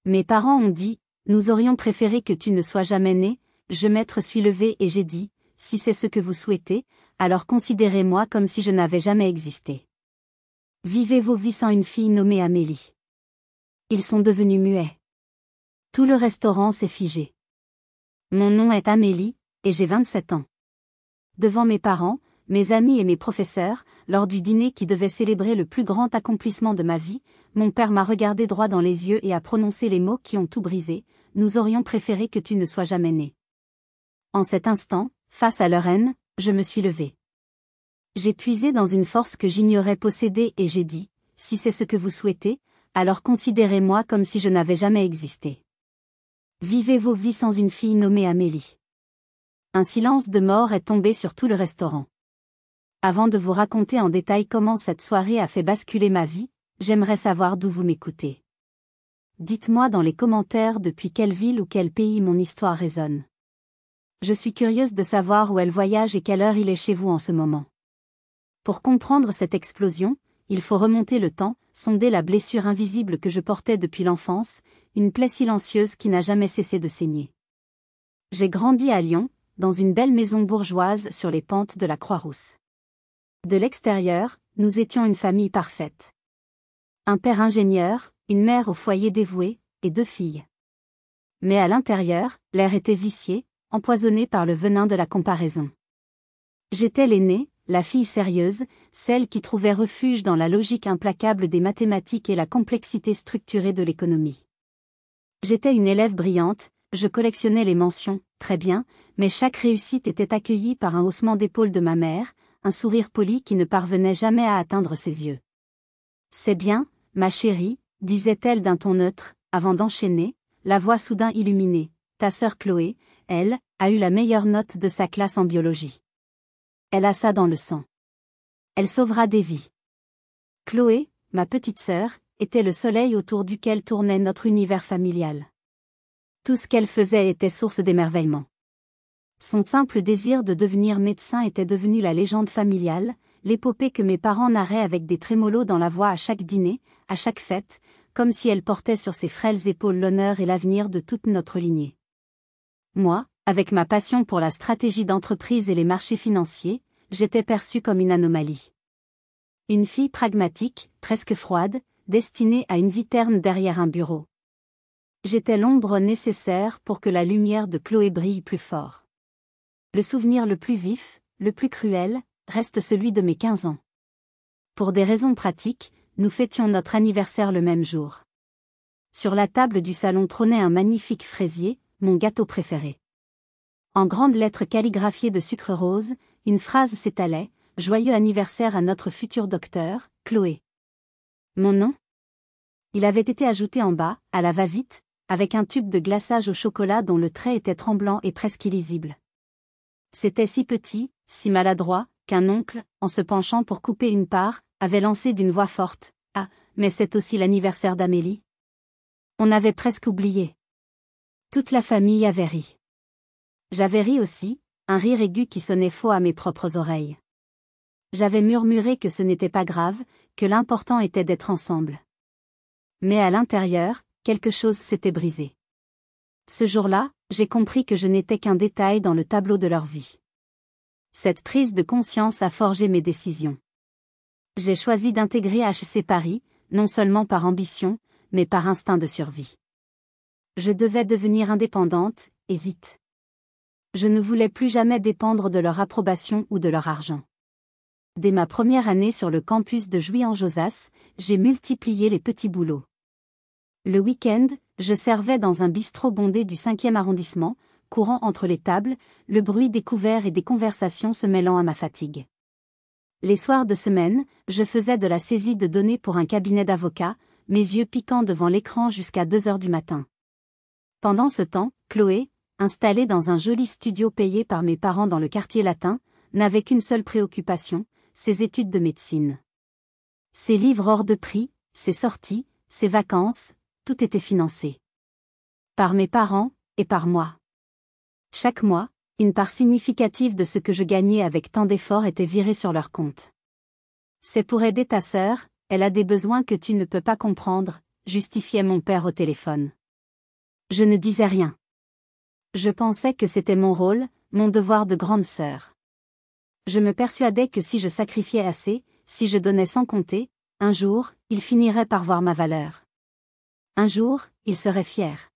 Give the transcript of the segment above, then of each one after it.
Mes parents ont dit, nous aurions préféré que tu ne sois jamais né. Je m'être suis levé et j'ai dit, si c'est ce que vous souhaitez, alors considérez-moi comme si je n'avais jamais existé. Vivez vos vies sans une fille nommée Amélie. Ils sont devenus muets. Tout le restaurant s'est figé. Mon nom est Amélie, et j'ai 27 ans. Devant mes parents, mes amis et mes professeurs, lors du dîner qui devait célébrer le plus grand accomplissement de ma vie, mon père m'a regardé droit dans les yeux et a prononcé les mots qui ont tout brisé, nous aurions préféré que tu ne sois jamais né. En cet instant, face à leur haine, je me suis levé. J'ai puisé dans une force que j'ignorais posséder et j'ai dit, si c'est ce que vous souhaitez, alors considérez-moi comme si je n'avais jamais existé. Vivez vos vies sans une fille nommée Amélie. Un silence de mort est tombé sur tout le restaurant. Avant de vous raconter en détail comment cette soirée a fait basculer ma vie, j'aimerais savoir d'où vous m'écoutez. Dites-moi dans les commentaires depuis quelle ville ou quel pays mon histoire résonne. Je suis curieuse de savoir où elle voyage et quelle heure il est chez vous en ce moment. Pour comprendre cette explosion, il faut remonter le temps, sonder la blessure invisible que je portais depuis l'enfance, une plaie silencieuse qui n'a jamais cessé de saigner. J'ai grandi à Lyon, dans une belle maison bourgeoise sur les pentes de la Croix-Rousse. De l'extérieur, nous étions une famille parfaite. Un père ingénieur, une mère au foyer dévouée, et 2 filles. Mais à l'intérieur, l'air était vicié, empoisonné par le venin de la comparaison. J'étais l'aînée, la fille sérieuse, celle qui trouvait refuge dans la logique implacable des mathématiques et la complexité structurée de l'économie. J'étais une élève brillante, je collectionnais les mentions, très bien, mais chaque réussite était accueillie par un haussement d'épaule de ma mère, un sourire poli qui ne parvenait jamais à atteindre ses yeux. C'est bien, ma chérie, disait-elle d'un ton neutre, avant d'enchaîner, la voix soudain illuminée. Ta sœur Chloé, elle, a eu la meilleure note de sa classe en biologie. Elle a ça dans le sang. Elle sauvera des vies. Chloé, ma petite sœur, était le soleil autour duquel tournait notre univers familial. Tout ce qu'elle faisait était source d'émerveillement. Son simple désir de devenir médecin était devenu la légende familiale, l'épopée que mes parents narraient avec des trémolos dans la voix à chaque dîner, à chaque fête, comme si elle portait sur ses frêles épaules l'honneur et l'avenir de toute notre lignée. Moi, avec ma passion pour la stratégie d'entreprise et les marchés financiers, j'étais perçue comme une anomalie. Une fille pragmatique, presque froide, destinée à une vie terne derrière un bureau. J'étais l'ombre nécessaire pour que la lumière de Chloé brille plus fort. Le souvenir le plus vif, le plus cruel, reste celui de mes 15 ans. Pour des raisons pratiques, nous fêtions notre anniversaire le même jour. Sur la table du salon trônait un magnifique fraisier, mon gâteau préféré. En grandes lettres calligraphiées de sucre rose, une phrase s'étalait, « Joyeux anniversaire à notre futur docteur, Chloé ». Mon nom ? Il avait été ajouté en bas, à la va-vite, avec un tube de glaçage au chocolat dont le trait était tremblant et presque illisible. C'était si petit, si maladroit, qu'un oncle, en se penchant pour couper une part, avait lancé d'une voix forte, « Ah, mais c'est aussi l'anniversaire d'Amélie ». On avait presque oublié. Toute la famille avait ri. J'avais ri aussi, un rire aigu qui sonnait faux à mes propres oreilles. J'avais murmuré que ce n'était pas grave, que l'important était d'être ensemble. Mais à l'intérieur, quelque chose s'était brisé. Ce jour-là, j'ai compris que je n'étais qu'un détail dans le tableau de leur vie. Cette prise de conscience a forgé mes décisions. J'ai choisi d'intégrer HEC Paris, non seulement par ambition, mais par instinct de survie. Je devais devenir indépendante, et vite. Je ne voulais plus jamais dépendre de leur approbation ou de leur argent. Dès ma première année sur le campus de Jouy-en-Josas, j'ai multiplié les petits boulots. Le week-end, je servais dans un bistrot bondé du 5e arrondissement, courant entre les tables, le bruit des couverts et des conversations se mêlant à ma fatigue. Les soirs de semaine, je faisais de la saisie de données pour un cabinet d'avocats, mes yeux piquant devant l'écran jusqu'à 2 heures du matin. Pendant ce temps, Chloé, installée dans un joli studio payé par mes parents dans le quartier latin, n'avait qu'une seule préoccupation, ses études de médecine. Ses livres hors de prix, ses sorties, ses vacances, tout était financé. Par mes parents, et par moi. Chaque mois, une part significative de ce que je gagnais avec tant d'efforts était virée sur leur compte. C'est pour aider ta sœur, elle a des besoins que tu ne peux pas comprendre, justifiait mon père au téléphone. Je ne disais rien. Je pensais que c'était mon rôle, mon devoir de grande sœur. Je me persuadais que si je sacrifiais assez, si je donnais sans compter, un jour, il finirait par voir ma valeur. Un jour, il serait fier.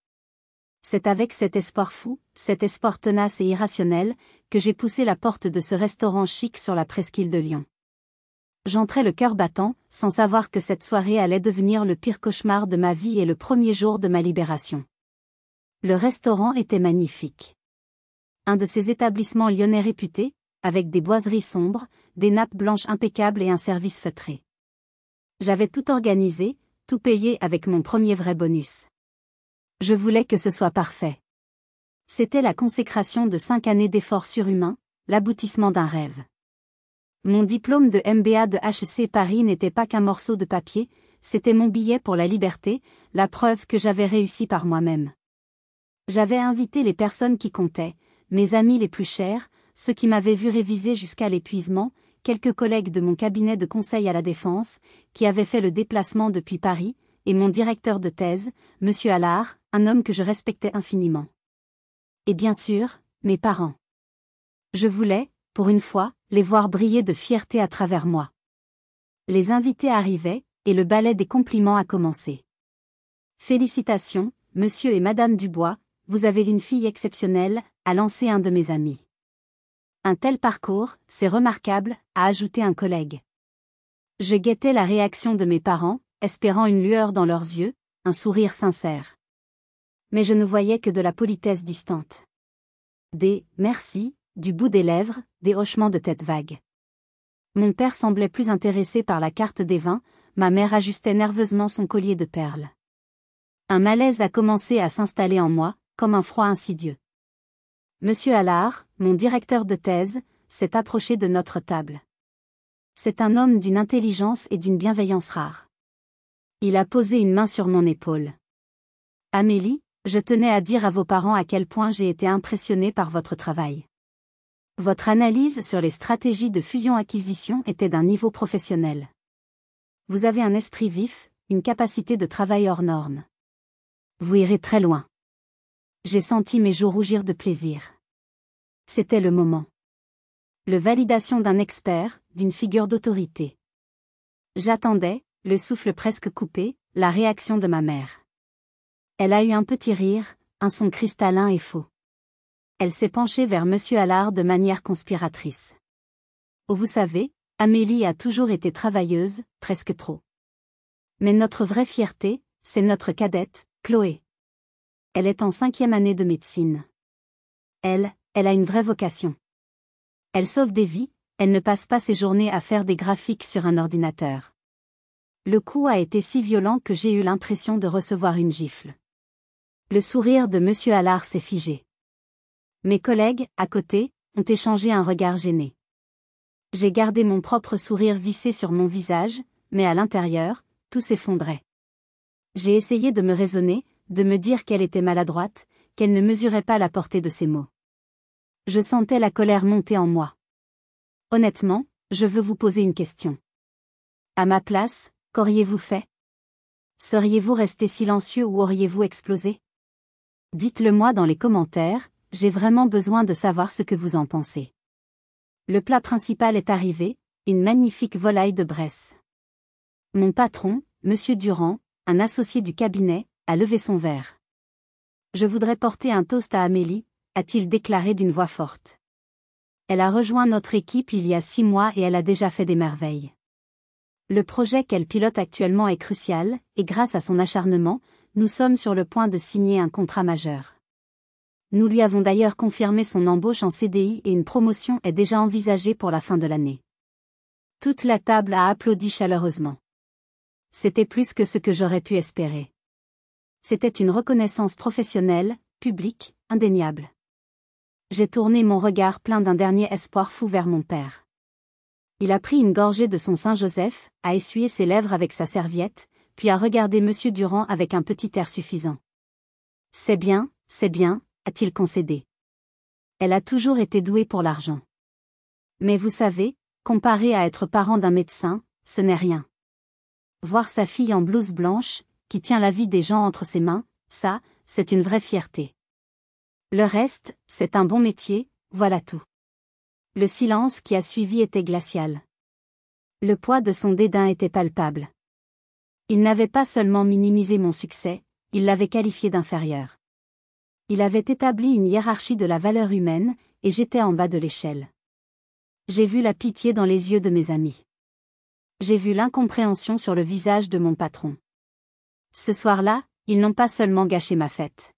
C'est avec cet espoir fou, cet espoir tenace et irrationnel, que j'ai poussé la porte de ce restaurant chic sur la presqu'île de Lyon. J'entrais le cœur battant, sans savoir que cette soirée allait devenir le pire cauchemar de ma vie et le premier jour de ma libération. Le restaurant était magnifique. Un de ces établissements lyonnais réputés, avec des boiseries sombres, des nappes blanches impeccables et un service feutré. J'avais tout organisé, tout payé avec mon premier vrai bonus. Je voulais que ce soit parfait. C'était la consécration de 5 années d'efforts surhumains, l'aboutissement d'un rêve. Mon diplôme de MBA de HEC Paris n'était pas qu'un morceau de papier, c'était mon billet pour la liberté, la preuve que j'avais réussi par moi-même. J'avais invité les personnes qui comptaient, mes amis les plus chers, ceux qui m'avaient vu réviser jusqu'à l'épuisement, quelques collègues de mon cabinet de conseil à la Défense, qui avaient fait le déplacement depuis Paris, et mon directeur de thèse, M. Allard, un homme que je respectais infiniment. Et bien sûr, mes parents. Je voulais, pour une fois, les voir briller de fierté à travers moi. Les invités arrivaient, et le ballet des compliments a commencé. Félicitations, monsieur et madame Dubois, vous avez une fille exceptionnelle, a lancé un de mes amis. Un tel parcours, c'est remarquable, a ajouté un collègue. Je guettais la réaction de mes parents, espérant une lueur dans leurs yeux, un sourire sincère. Mais je ne voyais que de la politesse distante. Des « merci » du bout des lèvres, des hochements de tête vagues. Mon père semblait plus intéressé par la carte des vins, ma mère ajustait nerveusement son collier de perles. Un malaise a commencé à s'installer en moi, comme un froid insidieux. Monsieur Allard, mon directeur de thèse, s'est approché de notre table. C'est un homme d'une intelligence et d'une bienveillance rares. Il a posé une main sur mon épaule. Amélie, je tenais à dire à vos parents à quel point j'ai été impressionné par votre travail. Votre analyse sur les stratégies de fusion-acquisition était d'un niveau professionnel. Vous avez un esprit vif, une capacité de travail hors norme. Vous irez très loin. J'ai senti mes joues rougir de plaisir. C'était le moment. Le validation d'un expert, d'une figure d'autorité. J'attendais, le souffle presque coupé, la réaction de ma mère. Elle a eu un petit rire, un son cristallin et faux. Elle s'est penchée vers monsieur Allard de manière conspiratrice. Oh, vous savez, Amélie a toujours été travailleuse, presque trop. Mais notre vraie fierté, c'est notre cadette, Chloé. Elle est en 5e année de médecine. Elle a une vraie vocation. Elle sauve des vies, elle ne passe pas ses journées à faire des graphiques sur un ordinateur. Le coup a été si violent que j'ai eu l'impression de recevoir une gifle. Le sourire de monsieur Allard s'est figé. Mes collègues, à côté, ont échangé un regard gêné. J'ai gardé mon propre sourire vissé sur mon visage, mais à l'intérieur, tout s'effondrait. J'ai essayé de me raisonner, de me dire qu'elle était maladroite, qu'elle ne mesurait pas la portée de ses mots. Je sentais la colère monter en moi. Honnêtement, je veux vous poser une question. À ma place, qu'auriez-vous fait? Seriez-vous resté silencieux ou auriez-vous explosé? Dites-le moi dans les commentaires, j'ai vraiment besoin de savoir ce que vous en pensez. Le plat principal est arrivé, une magnifique volaille de Bresse. Mon patron, monsieur Durand, un associé du cabinet, a levé son verre. Je voudrais porter un toast à Amélie, a-t-il déclaré d'une voix forte. Elle a rejoint notre équipe il y a 6 mois et elle a déjà fait des merveilles. Le projet qu'elle pilote actuellement est crucial, et grâce à son acharnement, nous sommes sur le point de signer un contrat majeur. Nous lui avons d'ailleurs confirmé son embauche en CDI et une promotion est déjà envisagée pour la fin de l'année. Toute la table a applaudi chaleureusement. C'était plus que ce que j'aurais pu espérer. C'était une reconnaissance professionnelle, publique, indéniable. J'ai tourné mon regard plein d'un dernier espoir fou vers mon père. Il a pris une gorgée de son Saint-Joseph, a essuyé ses lèvres avec sa serviette, puis a regardé monsieur Durand avec un petit air suffisant. C'est bien, a-t-il concédé. Elle a toujours été douée pour l'argent. Mais vous savez, comparé à être parent d'un médecin, ce n'est rien. Voir sa fille en blouse blanche, qui tient la vie des gens entre ses mains, ça, c'est une vraie fierté. Le reste, c'est un bon métier, voilà tout. Le silence qui a suivi était glacial. Le poids de son dédain était palpable. Il n'avait pas seulement minimisé mon succès, il l'avait qualifié d'inférieur. Il avait établi une hiérarchie de la valeur humaine, et j'étais en bas de l'échelle. J'ai vu la pitié dans les yeux de mes amis. J'ai vu l'incompréhension sur le visage de mon patron. Ce soir-là, ils n'ont pas seulement gâché ma fête.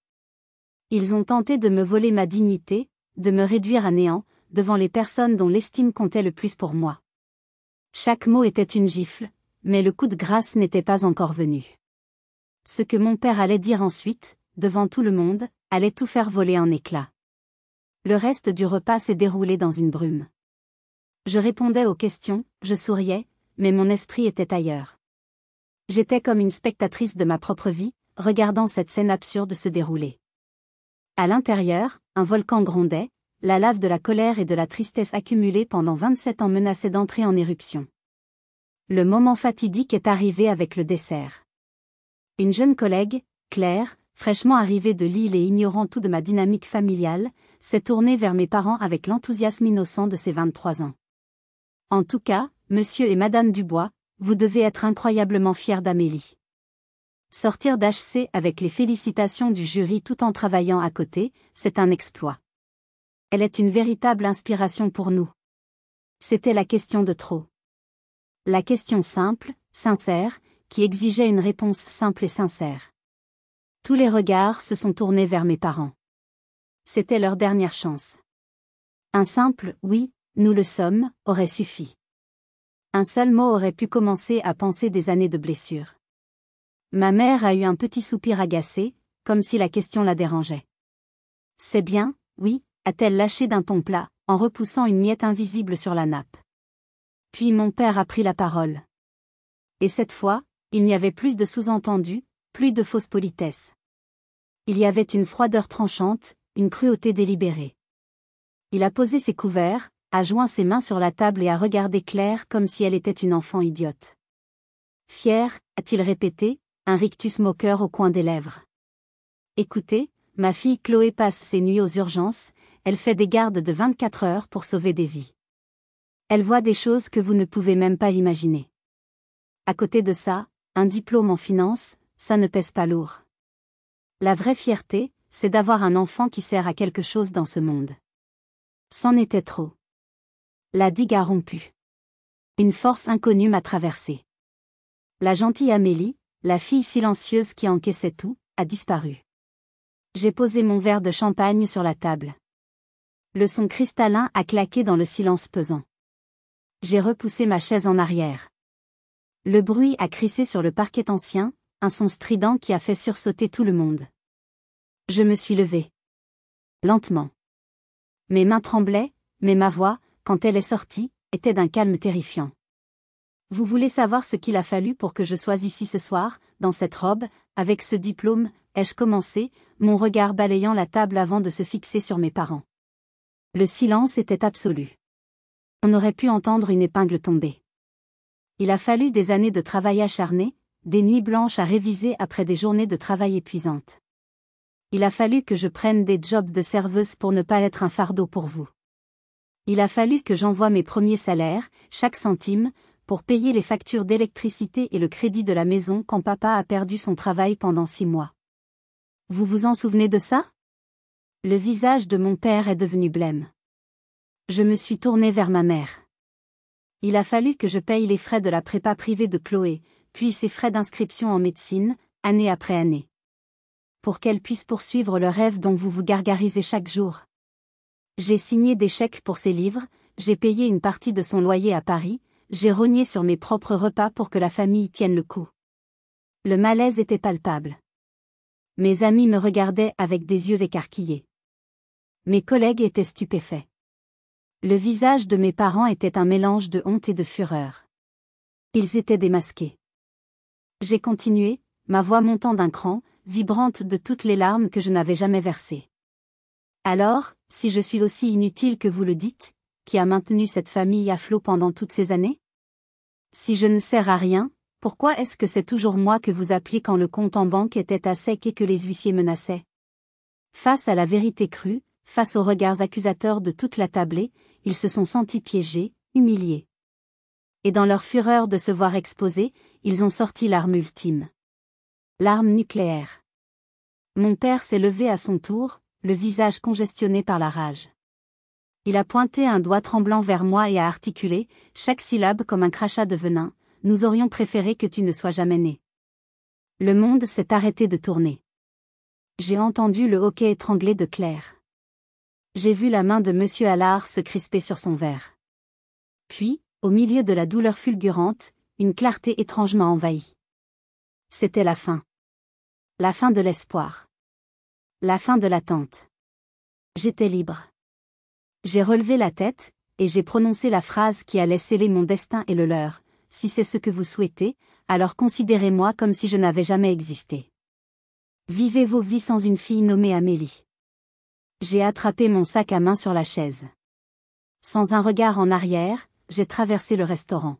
Ils ont tenté de me voler ma dignité, de me réduire à néant, devant les personnes dont l'estime comptait le plus pour moi. Chaque mot était une gifle, mais le coup de grâce n'était pas encore venu. Ce que mon père allait dire ensuite, devant tout le monde, allait tout faire voler en éclats. Le reste du repas s'est déroulé dans une brume. Je répondais aux questions, je souriais, mais mon esprit était ailleurs. J'étais comme une spectatrice de ma propre vie, regardant cette scène absurde se dérouler. À l'intérieur, un volcan grondait, la lave de la colère et de la tristesse accumulée pendant 27 ans menaçait d'entrer en éruption. Le moment fatidique est arrivé avec le dessert. Une jeune collègue, Claire, fraîchement arrivée de Lille et ignorant tout de ma dynamique familiale, s'est tournée vers mes parents avec l'enthousiasme innocent de ses 23 ans. En tout cas, monsieur et madame Dubois, vous devez être incroyablement fiers d'Amélie. Sortir d'HC avec les félicitations du jury tout en travaillant à côté, c'est un exploit. Elle est une véritable inspiration pour nous. C'était la question de trop. La question simple, sincère, qui exigeait une réponse simple et sincère. Tous les regards se sont tournés vers mes parents. C'était leur dernière chance. Un simple « oui, nous le sommes » aurait suffi. Un seul mot aurait pu commencer à panser des années de blessures. Ma mère a eu un petit soupir agacé, comme si la question la dérangeait. « C'est bien, oui », a-t-elle lâché d'un ton plat, en repoussant une miette invisible sur la nappe. Puis mon père a pris la parole. Et cette fois, il n'y avait plus de sous-entendus, plus de fausses politesses. Il y avait une froideur tranchante, une cruauté délibérée. Il a posé ses couverts, a joint ses mains sur la table et a regardé Claire comme si elle était une enfant idiote. Fier, a-t-il répété, un rictus moqueur au coin des lèvres. Écoutez, ma fille Chloé passe ses nuits aux urgences, elle fait des gardes de 24 heures pour sauver des vies. Elle voit des choses que vous ne pouvez même pas imaginer. À côté de ça, un diplôme en finance, ça ne pèse pas lourd. La vraie fierté, c'est d'avoir un enfant qui sert à quelque chose dans ce monde. C'en était trop. La digue a rompu. Une force inconnue m'a traversée. La gentille Amélie, la fille silencieuse qui encaissait tout, a disparu. J'ai posé mon verre de champagne sur la table. Le son cristallin a claqué dans le silence pesant. J'ai repoussé ma chaise en arrière. Le bruit a crissé sur le parquet ancien, un son strident qui a fait sursauter tout le monde. Je me suis levée. Lentement. Mes mains tremblaient, mais ma voix, quand elle est sortie, était d'un calme terrifiant. Vous voulez savoir ce qu'il a fallu pour que je sois ici ce soir, dans cette robe, avec ce diplôme, ai-je commencé, mon regard balayant la table avant de se fixer sur mes parents. Le silence était absolu. On aurait pu entendre une épingle tomber. Il a fallu des années de travail acharné, des nuits blanches à réviser après des journées de travail épuisantes. Il a fallu que je prenne des jobs de serveuse pour ne pas être un fardeau pour vous. Il a fallu que j'envoie mes premiers salaires, chaque centime, pour payer les factures d'électricité et le crédit de la maison quand papa a perdu son travail pendant 6 mois. Vous vous en souvenez de ça? Le visage de mon père est devenu blême. Je me suis tournée vers ma mère. Il a fallu que je paye les frais de la prépa privée de Chloé, puis ses frais d'inscription en médecine, année après année. Pour qu'elle puisse poursuivre le rêve dont vous vous gargarisez chaque jour. J'ai signé des chèques pour ses livres, j'ai payé une partie de son loyer à Paris, j'ai rogné sur mes propres repas pour que la famille tienne le coup. Le malaise était palpable. Mes amis me regardaient avec des yeux écarquillés. Mes collègues étaient stupéfaits. Le visage de mes parents était un mélange de honte et de fureur. Ils étaient démasqués. J'ai continué, ma voix montant d'un cran, vibrante de toutes les larmes que je n'avais jamais versées. Alors, si je suis aussi inutile que vous le dites, qui a maintenu cette famille à flot pendant toutes ces années? Si je ne sers à rien, Pourquoi est-ce que c'est toujours moi que vous appeliez quand le compte en banque était à sec et que les huissiers menaçaient? Face à la vérité crue, face aux regards accusateurs de toute la tablée, ils se sont sentis piégés, humiliés. Et dans leur fureur de se voir exposés, ils ont sorti l'arme ultime. L'arme nucléaire. Mon père s'est levé à son tour, le visage congestionné par la rage. Il a pointé un doigt tremblant vers moi et a articulé, chaque syllabe comme un crachat de venin, « Nous aurions préféré que tu ne sois jamais né. » Le monde s'est arrêté de tourner. J'ai entendu le hoquet étranglé de Claire. J'ai vu la main de Monsieur Allard se crisper sur son verre. Puis, au milieu de la douleur fulgurante, une clarté étrange m'a envahi. C'était la fin. La fin de l'espoir. La fin de l'attente. J'étais libre. J'ai relevé la tête, et j'ai prononcé la phrase qui allait sceller mon destin et le leur. Si c'est ce que vous souhaitez, alors considérez-moi comme si je n'avais jamais existé. Vivez vos vies sans une fille nommée Amélie. J'ai attrapé mon sac à main sur la chaise. Sans un regard en arrière, j'ai traversé le restaurant.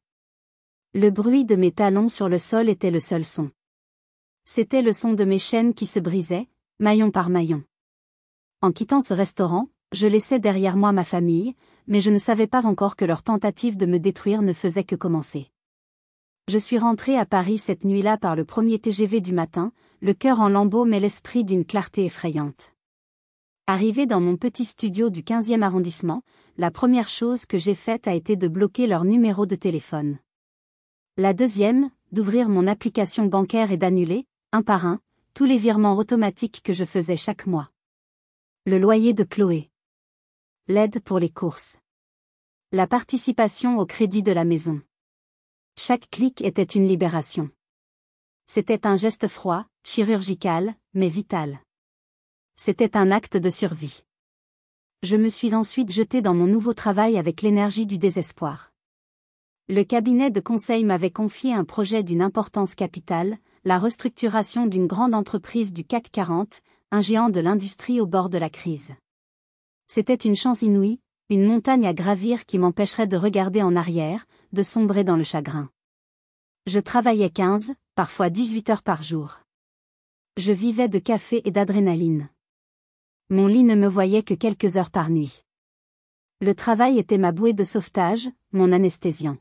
Le bruit de mes talons sur le sol était le seul son. C'était le son de mes chaînes qui se brisaient, maillon par maillon. En quittant ce restaurant, je laissais derrière moi ma famille, mais je ne savais pas encore que leur tentative de me détruire ne faisait que commencer. Je suis rentré à Paris cette nuit-là par le premier TGV du matin, le cœur en lambeaux mais l'esprit d'une clarté effrayante. Arrivé dans mon petit studio du 15e arrondissement, la première chose que j'ai faite a été de bloquer leur numéro de téléphone. La deuxième, d'ouvrir mon application bancaire et d'annuler, un par un, tous les virements automatiques que je faisais chaque mois. Le loyer de Chloé. L'aide pour les courses. La participation au crédit de la maison. Chaque clic était une libération. C'était un geste froid, chirurgical, mais vital. C'était un acte de survie. Je me suis ensuite jetée dans mon nouveau travail avec l'énergie du désespoir. Le cabinet de conseil m'avait confié un projet d'une importance capitale, la restructuration d'une grande entreprise du CAC 40, un géant de l'industrie au bord de la crise. C'était une chance inouïe, une montagne à gravir qui m'empêcherait de regarder en arrière, de sombrer dans le chagrin. Je travaillais 15, parfois 18 heures par jour. Je vivais de café et d'adrénaline. Mon lit ne me voyait que quelques heures par nuit. Le travail était ma bouée de sauvetage, mon anesthésiant.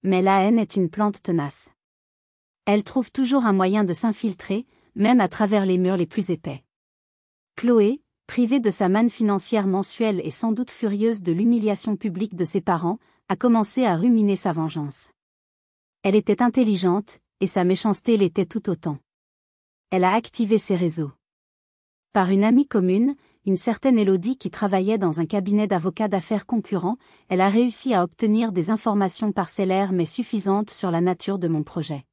Mais la haine est une plante tenace. Elle trouve toujours un moyen de s'infiltrer, même à travers les murs les plus épais. Chloé, privée de sa manne financière mensuelle et sans doute furieuse de l'humiliation publique de ses parents, a commencé à ruminer sa vengeance. Elle était intelligente, et sa méchanceté l'était tout autant. Elle a activé ses réseaux. Par une amie commune, une certaine Élodie qui travaillait dans un cabinet d'avocats d'affaires concurrent, elle a réussi à obtenir des informations parcellaires mais suffisantes sur la nature de mon projet.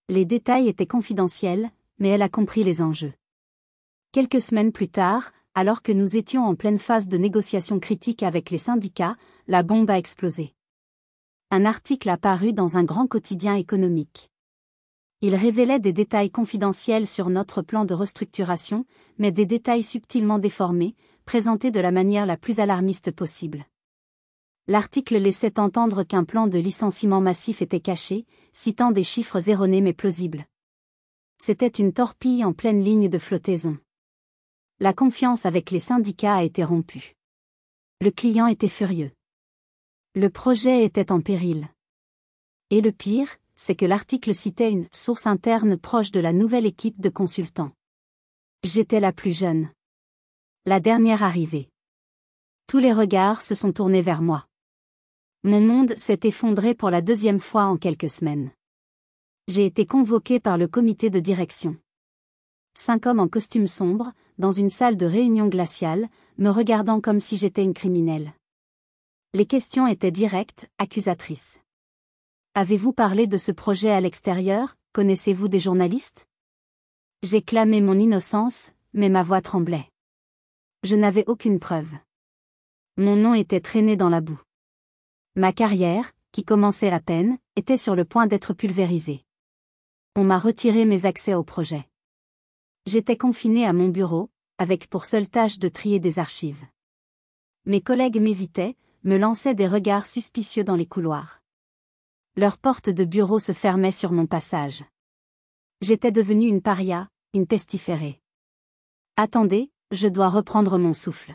Les détails étaient confidentiels, mais elle a compris les enjeux. Quelques semaines plus tard, alors que nous étions en pleine phase de négociation critique avec les syndicats, la bombe a explosé. Un article a paru dans un grand quotidien économique. Il révélait des détails confidentiels sur notre plan de restructuration, mais des détails subtilement déformés, présentés de la manière la plus alarmiste possible. L'article laissait entendre qu'un plan de licenciement massif était caché, citant des chiffres erronés mais plausibles. C'était une torpille en pleine ligne de flottaison. La confiance avec les syndicats a été rompue. Le client était furieux. Le projet était en péril. Et le pire, c'est que l'article citait une source interne proche de la nouvelle équipe de consultants. J'étais la plus jeune. La dernière arrivée. Tous les regards se sont tournés vers moi. Mon monde s'est effondré pour la deuxième fois en quelques semaines. J'ai été convoqué par le comité de direction. 5 hommes en costume sombre, dans une salle de réunion glaciale, me regardant comme si j'étais une criminelle. Les questions étaient directes, accusatrices. Avez-vous parlé de ce projet à l'extérieur? Connaissez-vous des journalistes? J'ai clamé mon innocence, mais ma voix tremblait. Je n'avais aucune preuve. Mon nom était traîné dans la boue. Ma carrière, qui commençait à peine, était sur le point d'être pulvérisée. On m'a retiré mes accès au projet. J'étais confiné à mon bureau, avec pour seule tâche de trier des archives. Mes collègues m'évitaient, me lançaient des regards suspicieux dans les couloirs. Leurs portes de bureau se fermaient sur mon passage. J'étais devenue une paria, une pestiférée. Attendez, je dois reprendre mon souffle.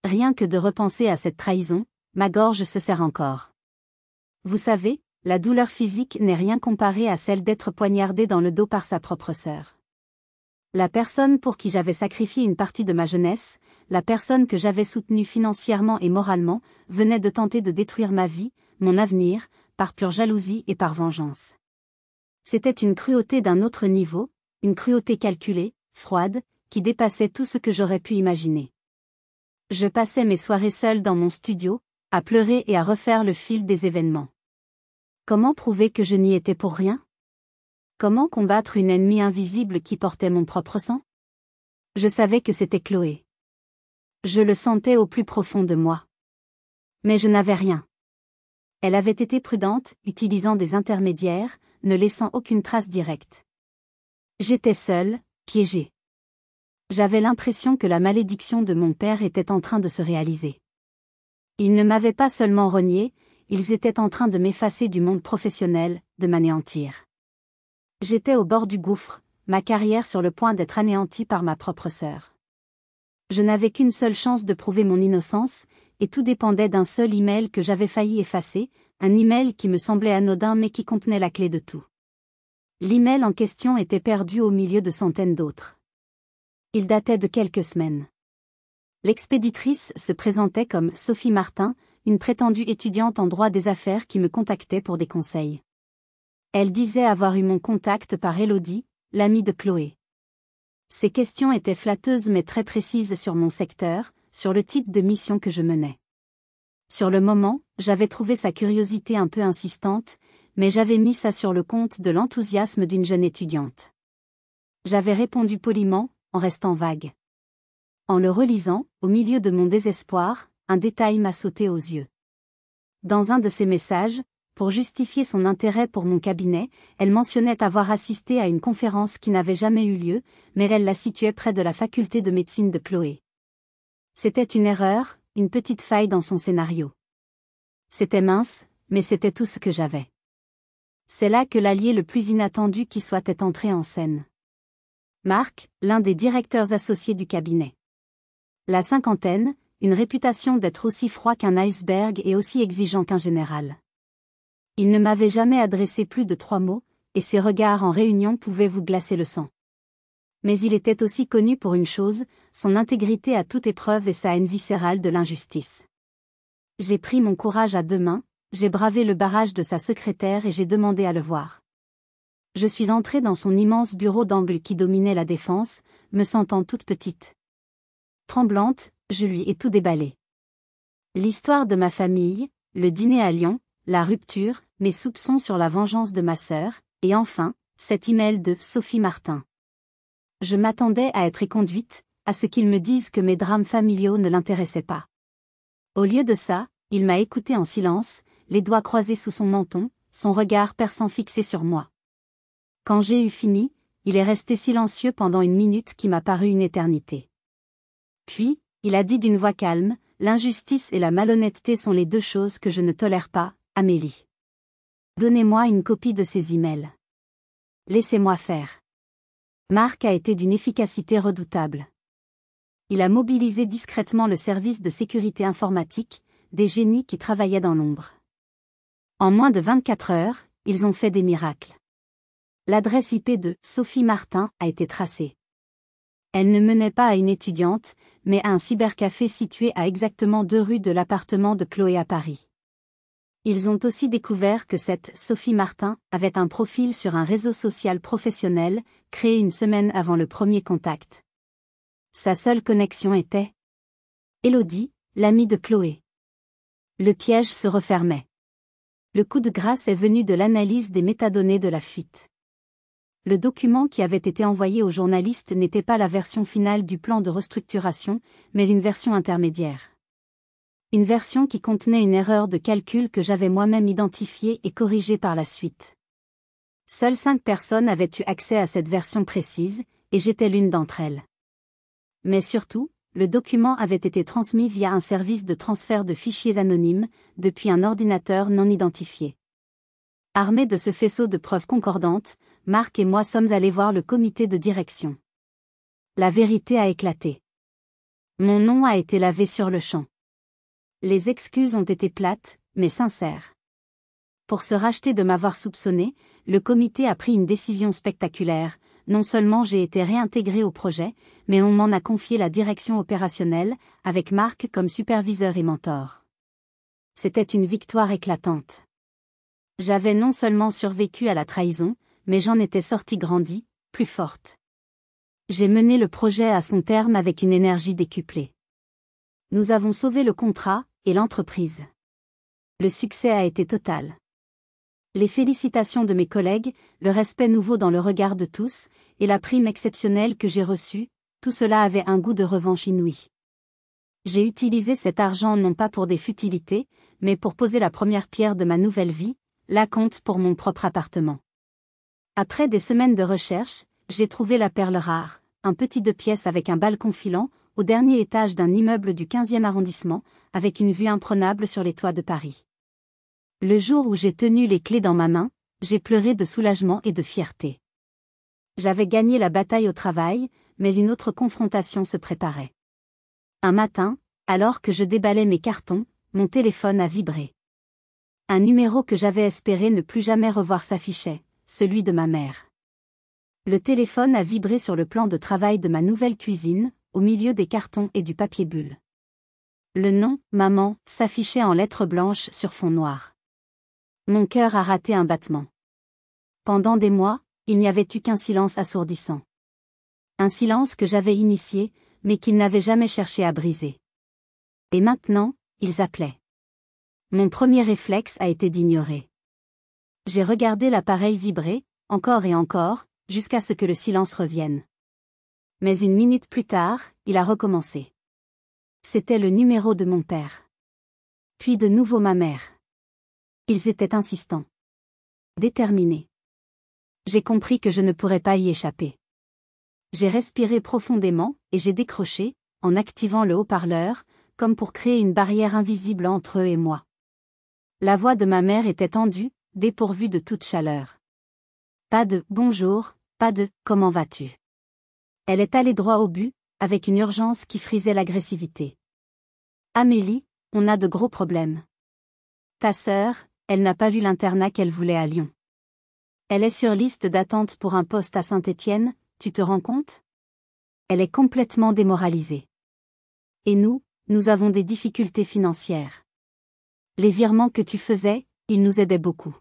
Rien que de repenser à cette trahison, ma gorge se serre encore. Vous savez, la douleur physique n'est rien comparée à celle d'être poignardé dans le dos par sa propre sœur. La personne pour qui j'avais sacrifié une partie de ma jeunesse, la personne que j'avais soutenue financièrement et moralement, venait de tenter de détruire ma vie, mon avenir, par pure jalousie et par vengeance. C'était une cruauté d'un autre niveau, une cruauté calculée, froide, qui dépassait tout ce que j'aurais pu imaginer. Je passais mes soirées seule dans mon studio, à pleurer et à refaire le fil des événements. Comment prouver que je n'y étais pour rien? Comment combattre une ennemie invisible qui portait mon propre sang? Je savais que c'était Chloé. Je le sentais au plus profond de moi. Mais je n'avais rien. Elle avait été prudente, utilisant des intermédiaires, ne laissant aucune trace directe. J'étais seule, piégée. J'avais l'impression que la malédiction de mon père était en train de se réaliser. Ils ne m'avaient pas seulement renié, ils étaient en train de m'effacer du monde professionnel, de m'anéantir. J'étais au bord du gouffre, ma carrière sur le point d'être anéantie par ma propre sœur. Je n'avais qu'une seule chance de prouver mon innocence, et tout dépendait d'un seul email que j'avais failli effacer, un email qui me semblait anodin mais qui contenait la clé de tout. L'email en question était perdu au milieu de centaines d'autres. Il datait de quelques semaines. L'expéditrice se présentait comme Sophie Martin, une prétendue étudiante en droit des affaires qui me contactait pour des conseils. Elle disait avoir eu mon contact par Élodie, l'amie de Chloé. Ces questions étaient flatteuses mais très précises sur mon secteur, sur le type de mission que je menais. Sur le moment, j'avais trouvé sa curiosité un peu insistante, mais j'avais mis ça sur le compte de l'enthousiasme d'une jeune étudiante. J'avais répondu poliment, en restant vague. En le relisant, au milieu de mon désespoir, un détail m'a sauté aux yeux. Dans un de ses messages, pour justifier son intérêt pour mon cabinet, elle mentionnait avoir assisté à une conférence qui n'avait jamais eu lieu, mais elle la situait près de la faculté de médecine de Chloé. C'était une erreur, une petite faille dans son scénario. C'était mince, mais c'était tout ce que j'avais. C'est là que l'allié le plus inattendu qui soit est entré en scène. Marc, l'un des directeurs associés du cabinet. La cinquantaine, une réputation d'être aussi froid qu'un iceberg et aussi exigeant qu'un général. Il ne m'avait jamais adressé plus de 3 mots, et ses regards en réunion pouvaient vous glacer le sang. Mais il était aussi connu pour une chose, son intégrité à toute épreuve et sa haine viscérale de l'injustice. J'ai pris mon courage à 2 mains, j'ai bravé le barrage de sa secrétaire et j'ai demandé à le voir. Je suis entrée dans son immense bureau d'angle qui dominait la défense, me sentant toute petite. Tremblante, je lui ai tout déballé. L'histoire de ma famille, le dîner à Lyon, la rupture, mes soupçons sur la vengeance de ma sœur, et enfin, cet email de Sophie Martin. Je m'attendais à être éconduite, à ce qu'ils me disent que mes drames familiaux ne l'intéressaient pas. Au lieu de ça, il m'a écouté en silence, les doigts croisés sous son menton, son regard perçant fixé sur moi. Quand j'ai eu fini, il est resté silencieux pendant 1 minute qui m'a paru une éternité. Puis, il a dit d'une voix calme, « L'injustice et la malhonnêteté sont les 2 choses que je ne tolère pas, Amélie. Donnez-moi une copie de ces emails. Laissez-moi faire. » Marc a été d'une efficacité redoutable. Il a mobilisé discrètement le service de sécurité informatique, des génies qui travaillaient dans l'ombre. En moins de 24 heures, ils ont fait des miracles. L'adresse IP de Sophie Martin a été tracée. Elle ne menait pas à une étudiante, mais à un cybercafé situé à exactement 2 rues de l'appartement de Chloé à Paris. Ils ont aussi découvert que cette Sophie Martin avait un profil sur un réseau social professionnel, créé 1 semaine avant le premier contact. Sa seule connexion était Élodie, l'amie de Chloé. Le piège se refermait. Le coup de grâce est venu de l'analyse des métadonnées de la fuite. Le document qui avait été envoyé aux journalistes n'était pas la version finale du plan de restructuration, mais une version intermédiaire. Une version qui contenait une erreur de calcul que j'avais moi-même identifiée et corrigée par la suite. Seules 5 personnes avaient eu accès à cette version précise, et j'étais l'une d'entre elles. Mais surtout, le document avait été transmis via un service de transfert de fichiers anonymes, depuis un ordinateur non identifié. Armés de ce faisceau de preuves concordantes, Marc et moi sommes allés voir le comité de direction. La vérité a éclaté. Mon nom a été lavé sur le champ. Les excuses ont été plates, mais sincères. Pour se racheter de m'avoir soupçonné, le comité a pris une décision spectaculaire. Non seulement j'ai été réintégré au projet, mais on m'en a confié la direction opérationnelle, avec Marc comme superviseur et mentor. C'était une victoire éclatante. J'avais non seulement survécu à la trahison, mais j'en étais sortie grandie, plus forte. J'ai mené le projet à son terme avec une énergie décuplée. Nous avons sauvé le contrat, et l'entreprise. Le succès a été total. Les félicitations de mes collègues, le respect nouveau dans le regard de tous, et la prime exceptionnelle que j'ai reçue, tout cela avait un goût de revanche inouï. J'ai utilisé cet argent non pas pour des futilités, mais pour poser la première pierre de ma nouvelle vie, la compte pour mon propre appartement. Après des semaines de recherche, j'ai trouvé la perle rare, un petit 2 pièces avec un balcon filant, au dernier étage d'un immeuble du 15e arrondissement, avec une vue imprenable sur les toits de Paris. Le jour où j'ai tenu les clés dans ma main, j'ai pleuré de soulagement et de fierté. J'avais gagné la bataille au travail, mais une autre confrontation se préparait. Un matin, alors que je déballais mes cartons, mon téléphone a vibré. Un numéro que j'avais espéré ne plus jamais revoir s'affichait, celui de ma mère. Le téléphone a vibré sur le plan de travail de ma nouvelle cuisine, au milieu des cartons et du papier bulle. Le nom, maman, s'affichait en lettres blanches sur fond noir. Mon cœur a raté un battement. Pendant des mois, il n'y avait eu qu'un silence assourdissant. Un silence que j'avais initié, mais qu'ils n'avaient jamais cherché à briser. Et maintenant, ils appelaient. Mon premier réflexe a été d'ignorer. J'ai regardé l'appareil vibrer, encore et encore, jusqu'à ce que le silence revienne. Mais une minute plus tard, il a recommencé. C'était le numéro de mon père. Puis de nouveau ma mère. Ils étaient insistants. Déterminés. J'ai compris que je ne pourrais pas y échapper. J'ai respiré profondément, et j'ai décroché, en activant le haut-parleur, comme pour créer une barrière invisible entre eux et moi. La voix de ma mère était tendue, dépourvue de toute chaleur. Pas de « bonjour », pas de « comment vas-tu ». Elle est allée droit au but, avec une urgence qui frisait l'agressivité. Amélie, on a de gros problèmes. Ta sœur, elle n'a pas vu l'internat qu'elle voulait à Lyon. Elle est sur liste d'attente pour un poste à Saint-Étienne, tu te rends compte? Elle est complètement démoralisée. Et nous avons des difficultés financières. Les virements que tu faisais, ils nous aidaient beaucoup.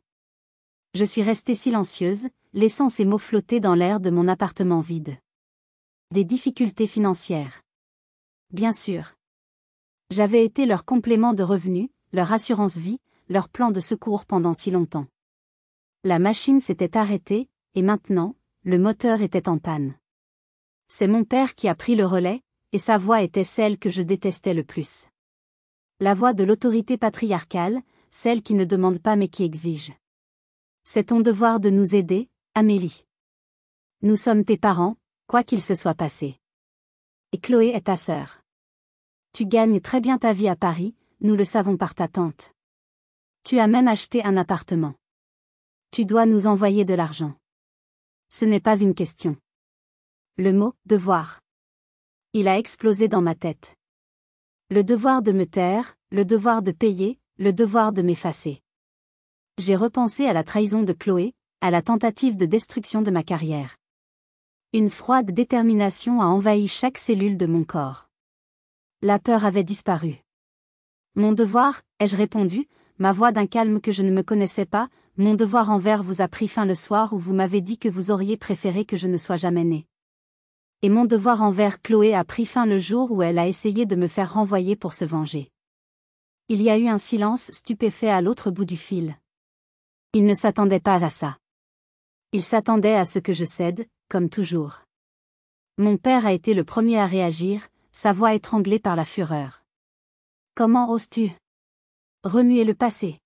Je suis restée silencieuse, laissant ces mots flotter dans l'air de mon appartement vide. Des difficultés financières. Bien sûr. J'avais été leur complément de revenus, leur assurance vie, leur plan de secours pendant si longtemps. La machine s'était arrêtée, et maintenant, le moteur était en panne. C'est mon père qui a pris le relais, et sa voix était celle que je détestais le plus. La voix de l'autorité patriarcale, celle qui ne demande pas mais qui exige. C'est ton devoir de nous aider, Amélie. Nous sommes tes parents, quoi qu'il se soit passé. Et Chloé est ta sœur. Tu gagnes très bien ta vie à Paris, nous le savons par ta tante. Tu as même acheté un appartement. Tu dois nous envoyer de l'argent. Ce n'est pas une question. Le mot « devoir ». Il a explosé dans ma tête. Le devoir de me taire, le devoir de payer, le devoir de m'effacer. J'ai repensé à la trahison de Chloé, à la tentative de destruction de ma carrière. Une froide détermination a envahi chaque cellule de mon corps. La peur avait disparu. Mon devoir, ai-je répondu, ma voix d'un calme que je ne me connaissais pas, mon devoir envers vous a pris fin le soir où vous m'avez dit que vous auriez préféré que je ne sois jamais née. Et mon devoir envers Chloé a pris fin le jour où elle a essayé de me faire renvoyer pour se venger. Il y a eu un silence stupéfait à l'autre bout du fil. Il ne s'attendait pas à ça. Il s'attendait à ce que je cède, comme toujours. Mon père a été le premier à réagir, sa voix étranglée par la fureur. Comment oses-tu remuer le passé?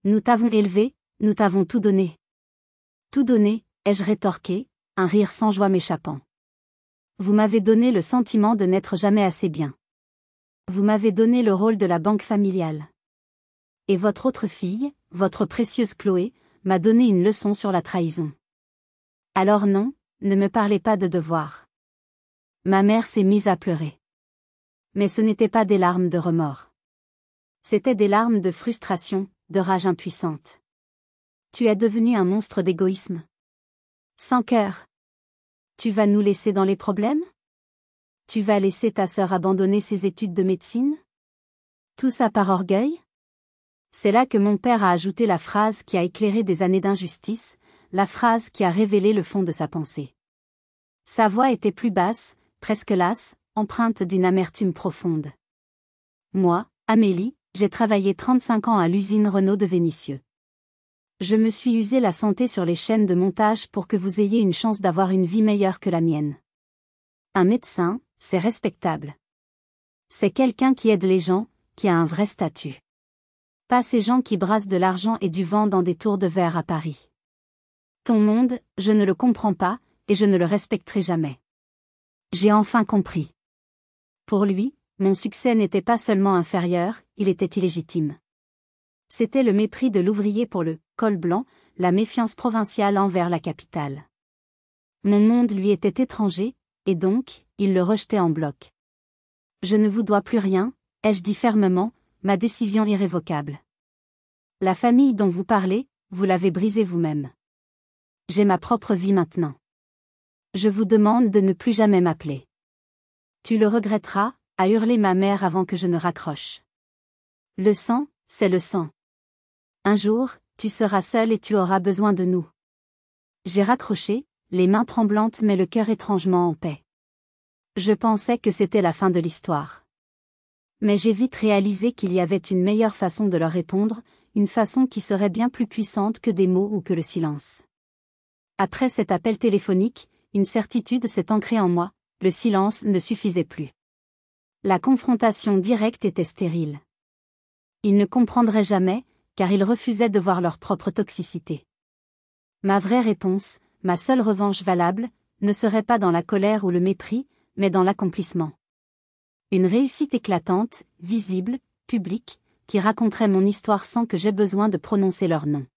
Nous t'avons élevé, nous t'avons tout donné. Tout donné, ai-je rétorqué, un rire sans joie m'échappant. Vous m'avez donné le sentiment de n'être jamais assez bien. Vous m'avez donné le rôle de la banque familiale. Et votre autre fille, votre précieuse Chloé, m'a donné une leçon sur la trahison. Alors non, ne me parlez pas de devoir. Ma mère s'est mise à pleurer. Mais ce n'étaient pas des larmes de remords. C'étaient des larmes de frustration, de rage impuissante. Tu es devenu un monstre d'égoïsme. Sans cœur. Tu vas nous laisser dans les problèmes? Tu vas laisser ta sœur abandonner ses études de médecine? Tout ça par orgueil? C'est là que mon père a ajouté la phrase qui a éclairé des années d'injustice, la phrase qui a révélé le fond de sa pensée. Sa voix était plus basse, presque lasse, empreinte d'une amertume profonde. Moi, Amélie, j'ai travaillé 35 ans à l'usine Renault de Vénissieux. Je me suis usé la santé sur les chaînes de montage pour que vous ayez une chance d'avoir une vie meilleure que la mienne. Un médecin, c'est respectable. C'est quelqu'un qui aide les gens, qui a un vrai statut. Pas ces gens qui brassent de l'argent et du vent dans des tours de verre à Paris. Ton monde, je ne le comprends pas, et je ne le respecterai jamais. J'ai enfin compris. Pour lui, mon succès n'était pas seulement inférieur, il était illégitime. C'était le mépris de l'ouvrier pour le col blanc, la méfiance provinciale envers la capitale. Mon monde lui était étranger, et donc, il le rejetait en bloc. Je ne vous dois plus rien, ai-je dit fermement, ma décision irrévocable. La famille dont vous parlez, vous l'avez brisée vous-même. J'ai ma propre vie maintenant. Je vous demande de ne plus jamais m'appeler. Tu le regretteras, a hurlé ma mère avant que je ne raccroche. Le sang, c'est le sang. Un jour, tu seras seul et tu auras besoin de nous. J'ai raccroché, les mains tremblantes mais le cœur étrangement en paix. Je pensais que c'était la fin de l'histoire. Mais j'ai vite réalisé qu'il y avait une meilleure façon de leur répondre, une façon qui serait bien plus puissante que des mots ou que le silence. Après cet appel téléphonique, une certitude s'est ancrée en moi, le silence ne suffisait plus. La confrontation directe était stérile. Ils ne comprendraient jamais, car ils refusaient de voir leur propre toxicité. Ma vraie réponse, ma seule revanche valable, ne serait pas dans la colère ou le mépris, mais dans l'accomplissement. Une réussite éclatante, visible, publique, qui raconterait mon histoire sans que j'aie besoin de prononcer leur nom.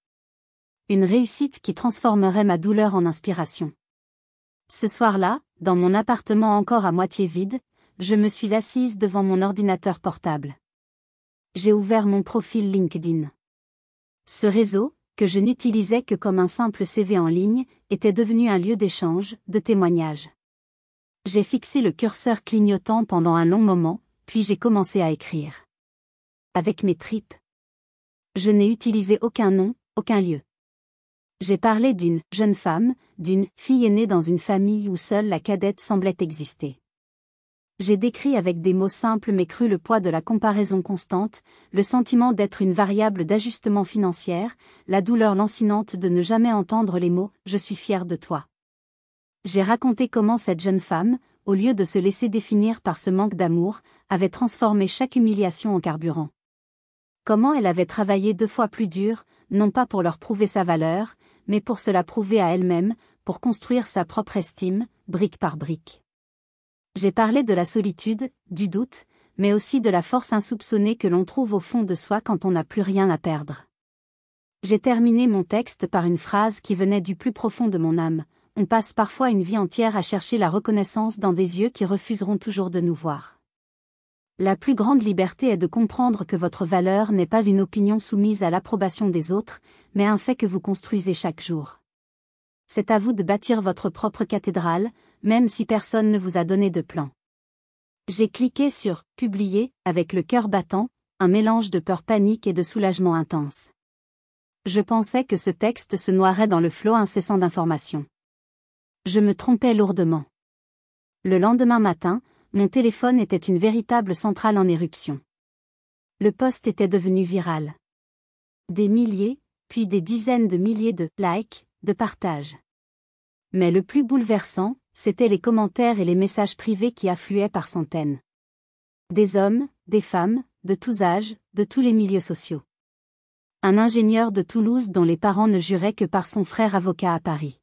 Une réussite qui transformerait ma douleur en inspiration. Ce soir-là, dans mon appartement encore à moitié vide, je me suis assise devant mon ordinateur portable. J'ai ouvert mon profil LinkedIn. Ce réseau, que je n'utilisais que comme un simple CV en ligne, était devenu un lieu d'échange, de témoignage. J'ai fixé le curseur clignotant pendant un long moment, puis j'ai commencé à écrire. Avec mes tripes. Je n'ai utilisé aucun nom, aucun lieu. J'ai parlé d'une jeune femme, d'une fille aînée dans une famille où seule la cadette semblait exister. J'ai décrit avec des mots simples mais crus le poids de la comparaison constante, le sentiment d'être une variable d'ajustement financière, la douleur lancinante de ne jamais entendre les mots « je suis fière de toi ». J'ai raconté comment cette jeune femme, au lieu de se laisser définir par ce manque d'amour, avait transformé chaque humiliation en carburant. Comment elle avait travaillé 2 fois plus dur, non pas pour leur prouver sa valeur, mais pour se la prouver à elle-même, pour construire sa propre estime, brique par brique. J'ai parlé de la solitude, du doute, mais aussi de la force insoupçonnée que l'on trouve au fond de soi quand on n'a plus rien à perdre. J'ai terminé mon texte par une phrase qui venait du plus profond de mon âme. On passe parfois une vie entière à chercher la reconnaissance dans des yeux qui refuseront toujours de nous voir. La plus grande liberté est de comprendre que votre valeur n'est pas une opinion soumise à l'approbation des autres, mais un fait que vous construisez chaque jour. C'est à vous de bâtir votre propre cathédrale, même si personne ne vous a donné de plan. J'ai cliqué sur « Publier » avec le cœur battant, un mélange de peur panique et de soulagement intense. Je pensais que ce texte se noierait dans le flot incessant d'informations. Je me trompais lourdement. Le lendemain matin, mon téléphone était une véritable centrale en éruption. Le post était devenu viral. Des milliers, puis des dizaines de milliers de likes, de partages. Mais le plus bouleversant, c'étaient les commentaires et les messages privés qui affluaient par centaines. Des hommes, des femmes, de tous âges, de tous les milieux sociaux. Un ingénieur de Toulouse dont les parents ne juraient que par son frère avocat à Paris.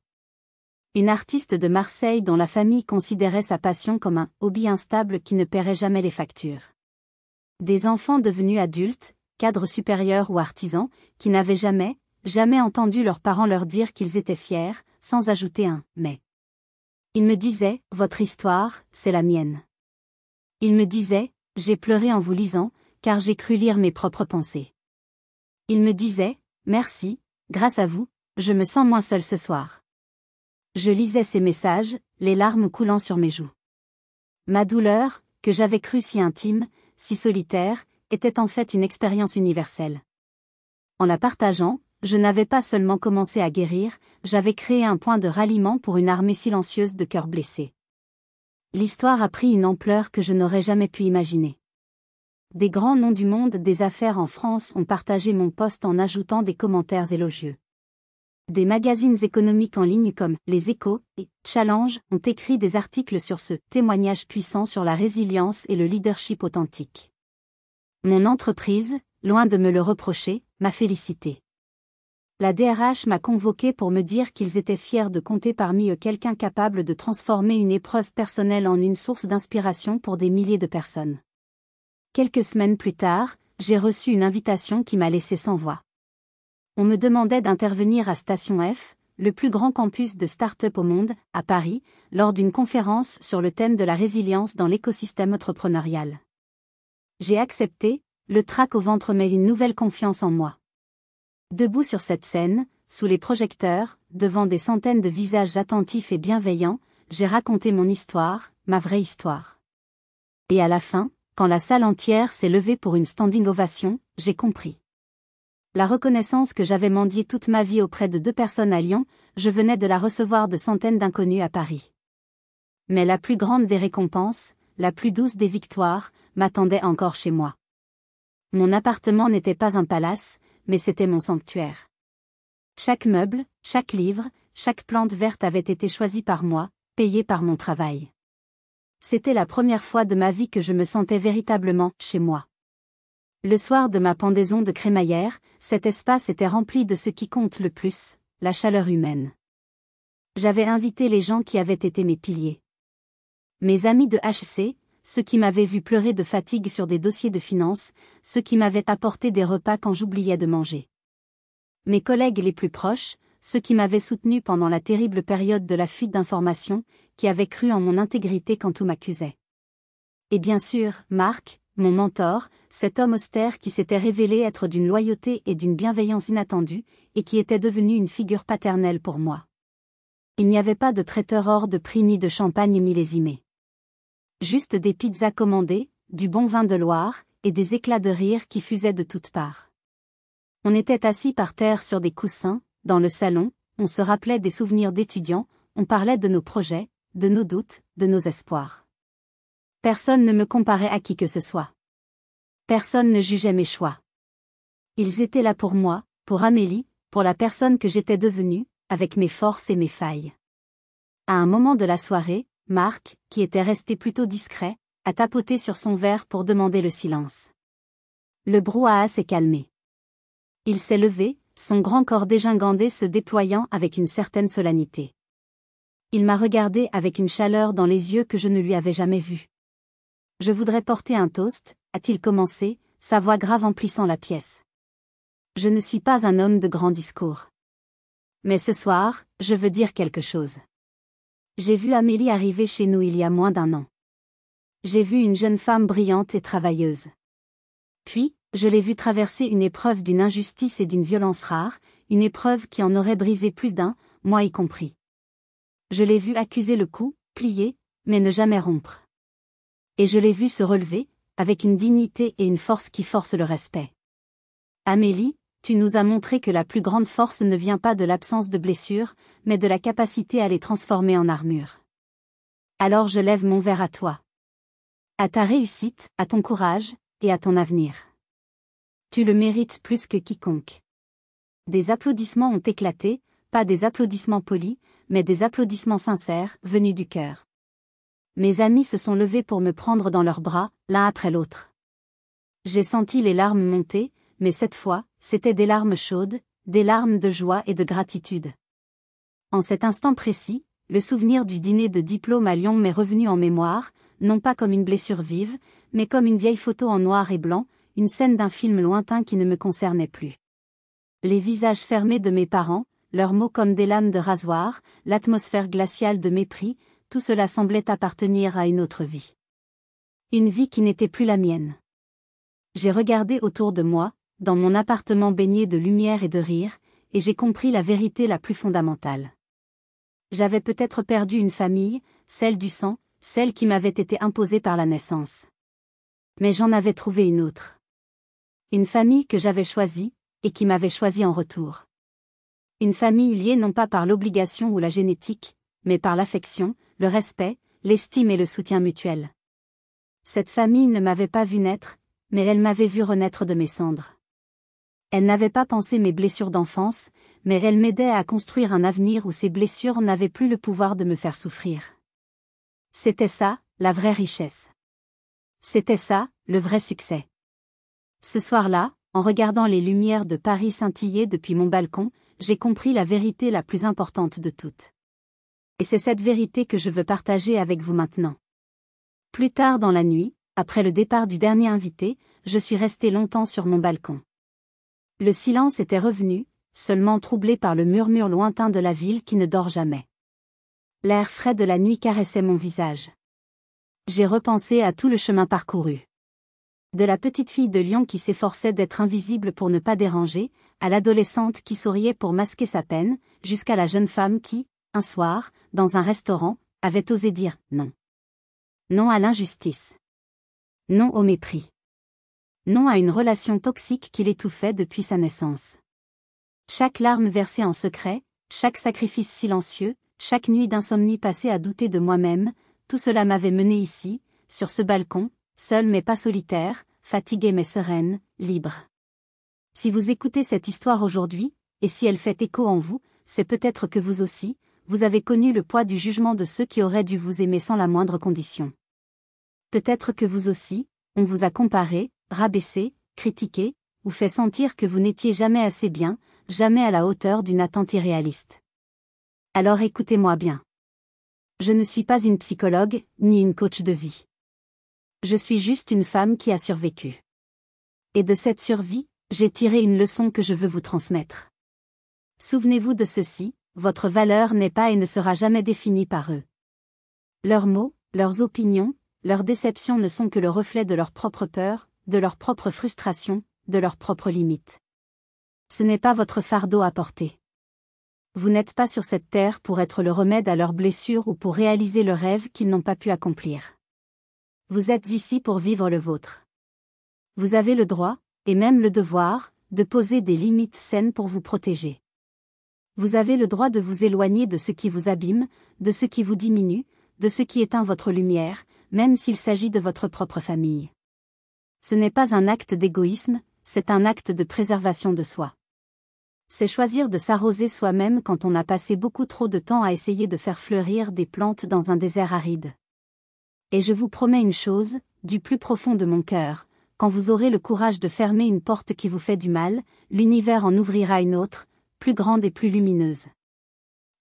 Une artiste de Marseille dont la famille considérait sa passion comme un hobby instable qui ne paierait jamais les factures. Des enfants devenus adultes, cadres supérieurs ou artisans, qui n'avaient jamais, jamais entendu leurs parents leur dire qu'ils étaient fiers, sans ajouter un « mais ». Ils me disaient « Votre histoire, c'est la mienne ». Ils me disaient « J'ai pleuré en vous lisant, car j'ai cru lire mes propres pensées ». Ils me disaient « Merci, grâce à vous, je me sens moins seul ce soir ». Je lisais ces messages, les larmes coulant sur mes joues. Ma douleur, que j'avais crue si intime, si solitaire, était en fait une expérience universelle. En la partageant, je n'avais pas seulement commencé à guérir, j'avais créé un point de ralliement pour une armée silencieuse de cœurs blessés. L'histoire a pris une ampleur que je n'aurais jamais pu imaginer. Des grands noms du monde des affaires en France ont partagé mon post en ajoutant des commentaires élogieux. Des magazines économiques en ligne comme Les Échos et Challenge ont écrit des articles sur ce témoignage puissant sur la résilience et le leadership authentique. Mon entreprise, loin de me le reprocher, m'a félicité. La DRH m'a convoqué pour me dire qu'ils étaient fiers de compter parmi eux quelqu'un capable de transformer une épreuve personnelle en une source d'inspiration pour des milliers de personnes. Quelques semaines plus tard, j'ai reçu une invitation qui m'a laissé sans voix. On me demandait d'intervenir à Station F, le plus grand campus de start-up au monde, à Paris, lors d'une conférence sur le thème de la résilience dans l'écosystème entrepreneurial. J'ai accepté, le trac au ventre mais une nouvelle confiance en moi. Debout sur cette scène, sous les projecteurs, devant des centaines de visages attentifs et bienveillants, j'ai raconté mon histoire, ma vraie histoire. Et à la fin, quand la salle entière s'est levée pour une standing ovation, j'ai compris. La reconnaissance que j'avais mendiée toute ma vie auprès de 2 personnes à Lyon, je venais de la recevoir de centaines d'inconnus à Paris. Mais la plus grande des récompenses, la plus douce des victoires, m'attendait encore chez moi. Mon appartement n'était pas un palace, mais c'était mon sanctuaire. Chaque meuble, chaque livre, chaque plante verte avait été choisi par moi, payé par mon travail. C'était la première fois de ma vie que je me sentais véritablement chez moi. Le soir de ma pendaison de crémaillère, cet espace était rempli de ce qui compte le plus, la chaleur humaine. J'avais invité les gens qui avaient été mes piliers. Mes amis de HC, ceux qui m'avaient vu pleurer de fatigue sur des dossiers de finances, ceux qui m'avaient apporté des repas quand j'oubliais de manger. Mes collègues les plus proches, ceux qui m'avaient soutenu pendant la terrible période de la fuite d'informations, qui avaient cru en mon intégrité quand tout m'accusait. Et bien sûr, Marc, mon mentor, cet homme austère qui s'était révélé être d'une loyauté et d'une bienveillance inattendues, et qui était devenu une figure paternelle pour moi. Il n'y avait pas de traiteur hors de prix ni de champagne millésimé. Juste des pizzas commandées, du bon vin de Loire, et des éclats de rire qui fusaient de toutes parts. On était assis par terre sur des coussins, dans le salon, on se rappelait des souvenirs d'étudiants, on parlait de nos projets, de nos doutes, de nos espoirs. Personne ne me comparait à qui que ce soit. Personne ne jugeait mes choix. Ils étaient là pour moi, pour Amélie, pour la personne que j'étais devenue, avec mes forces et mes failles. À un moment de la soirée, Marc, qui était resté plutôt discret, a tapoté sur son verre pour demander le silence. Le brouhaha s'est calmé. Il s'est levé, son grand corps dégingandé se déployant avec une certaine solennité. Il m'a regardé avec une chaleur dans les yeux que je ne lui avais jamais vue. « Je voudrais porter un toast », a-t-il commencé, sa voix grave emplissant la pièce. Je ne suis pas un homme de grands discours. Mais ce soir, je veux dire quelque chose. J'ai vu Amélie arriver chez nous il y a moins d'1 an. J'ai vu une jeune femme brillante et travailleuse. Puis, je l'ai vue traverser une épreuve d'une injustice et d'une violence rare, une épreuve qui en aurait brisé plus d'un, moi y compris. Je l'ai vue accuser le coup, plier, mais ne jamais rompre. Et je l'ai vue se relever, avec une dignité et une force qui forcent le respect. Amélie, tu nous as montré que la plus grande force ne vient pas de l'absence de blessures, mais de la capacité à les transformer en armure. Alors je lève mon verre à toi. À ta réussite, à ton courage, et à ton avenir. Tu le mérites plus que quiconque. Des applaudissements ont éclaté, pas des applaudissements polis, mais des applaudissements sincères, venus du cœur. Mes amis se sont levés pour me prendre dans leurs bras, l'un après l'autre. J'ai senti les larmes monter, mais cette fois, c'étaient des larmes chaudes, des larmes de joie et de gratitude. En cet instant précis, le souvenir du dîner de diplôme à Lyon m'est revenu en mémoire, non pas comme une blessure vive, mais comme une vieille photo en noir et blanc, une scène d'un film lointain qui ne me concernait plus. Les visages fermés de mes parents, leurs mots comme des lames de rasoir, l'atmosphère glaciale de mépris, tout cela semblait appartenir à une autre vie. Une vie qui n'était plus la mienne. J'ai regardé autour de moi, dans mon appartement baigné de lumière et de rire, et j'ai compris la vérité la plus fondamentale. J'avais peut-être perdu une famille, celle du sang, celle qui m'avait été imposée par la naissance. Mais j'en avais trouvé une autre. Une famille que j'avais choisie, et qui m'avait choisi en retour. Une famille liée non pas par l'obligation ou la génétique, mais par l'affection, le respect, l'estime et le soutien mutuel. Cette famille ne m'avait pas vu naître, mais elle m'avait vu renaître de mes cendres. Elle n'avait pas pensé mes blessures d'enfance, mais elle m'aidait à construire un avenir où ces blessures n'avaient plus le pouvoir de me faire souffrir. C'était ça, la vraie richesse. C'était ça, le vrai succès. Ce soir-là, en regardant les lumières de Paris scintiller depuis mon balcon, j'ai compris la vérité la plus importante de toutes. Et c'est cette vérité que je veux partager avec vous maintenant. Plus tard dans la nuit, après le départ du dernier invité, je suis resté longtemps sur mon balcon. Le silence était revenu, seulement troublé par le murmure lointain de la ville qui ne dort jamais. L'air frais de la nuit caressait mon visage. J'ai repensé à tout le chemin parcouru. De la petite fille de Lyon qui s'efforçait d'être invisible pour ne pas déranger, à l'adolescente qui souriait pour masquer sa peine, jusqu'à la jeune femme qui, un soir, dans un restaurant, avait osé dire « non ». Non à l'injustice. Non au mépris. Non à une relation toxique qui l'étouffait depuis sa naissance. Chaque larme versée en secret, chaque sacrifice silencieux, chaque nuit d'insomnie passée à douter de moi-même, tout cela m'avait mené ici, sur ce balcon, seule mais pas solitaire, fatiguée mais sereine, libre. Si vous écoutez cette histoire aujourd'hui, et si elle fait écho en vous, c'est peut-être que vous aussi, vous avez connu le poids du jugement de ceux qui auraient dû vous aimer sans la moindre condition. Peut-être que vous aussi, on vous a comparé, rabaissé, critiqué, ou fait sentir que vous n'étiez jamais assez bien, jamais à la hauteur d'une attente irréaliste. Alors écoutez-moi bien. Je ne suis pas une psychologue, ni une coach de vie. Je suis juste une femme qui a survécu. Et de cette survie, j'ai tiré une leçon que je veux vous transmettre. Souvenez-vous de ceci, votre valeur n'est pas et ne sera jamais définie par eux. Leurs mots, leurs opinions, leurs déceptions ne sont que le reflet de leur propre peur, de leur propre frustration, de leurs propres limites. Ce n'est pas votre fardeau à porter. Vous n'êtes pas sur cette terre pour être le remède à leurs blessures ou pour réaliser le rêve qu'ils n'ont pas pu accomplir. Vous êtes ici pour vivre le vôtre. Vous avez le droit, et même le devoir, de poser des limites saines pour vous protéger. Vous avez le droit de vous éloigner de ce qui vous abîme, de ce qui vous diminue, de ce qui éteint votre lumière, même s'il s'agit de votre propre famille. Ce n'est pas un acte d'égoïsme, c'est un acte de préservation de soi. C'est choisir de s'arroser soi-même quand on a passé beaucoup trop de temps à essayer de faire fleurir des plantes dans un désert aride. Et je vous promets une chose, du plus profond de mon cœur, quand vous aurez le courage de fermer une porte qui vous fait du mal, l'univers en ouvrira une autre, plus grande et plus lumineuse.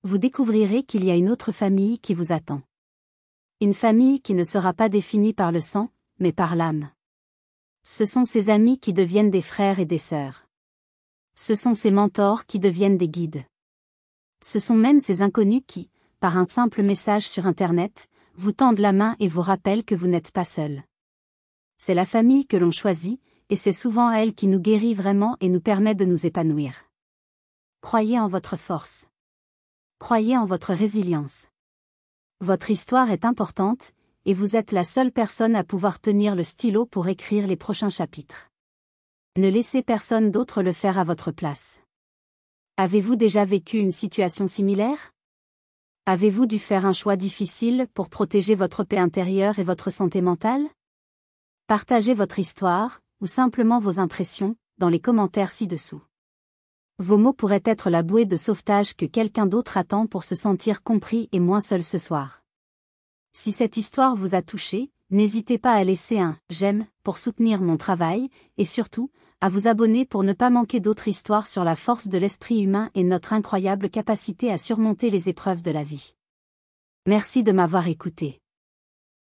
Vous découvrirez qu'il y a une autre famille qui vous attend. Une famille qui ne sera pas définie par le sang, mais par l'âme. Ce sont ces amis qui deviennent des frères et des sœurs. Ce sont ces mentors qui deviennent des guides. Ce sont même ces inconnus qui, par un simple message sur Internet, vous tendent la main et vous rappellent que vous n'êtes pas seul. C'est la famille que l'on choisit, et c'est souvent elle qui nous guérit vraiment et nous permet de nous épanouir. Croyez en votre force. Croyez en votre résilience. Votre histoire est importante, et vous êtes la seule personne à pouvoir tenir le stylo pour écrire les prochains chapitres. Ne laissez personne d'autre le faire à votre place. Avez-vous déjà vécu une situation similaire? Avez-vous dû faire un choix difficile pour protéger votre paix intérieure et votre santé mentale? Partagez votre histoire, ou simplement vos impressions, dans les commentaires ci-dessous. Vos mots pourraient être la bouée de sauvetage que quelqu'un d'autre attend pour se sentir compris et moins seul ce soir. Si cette histoire vous a touché, n'hésitez pas à laisser un « j'aime » pour soutenir mon travail, et surtout, à vous abonner pour ne pas manquer d'autres histoires sur la force de l'esprit humain et notre incroyable capacité à surmonter les épreuves de la vie. Merci de m'avoir écouté.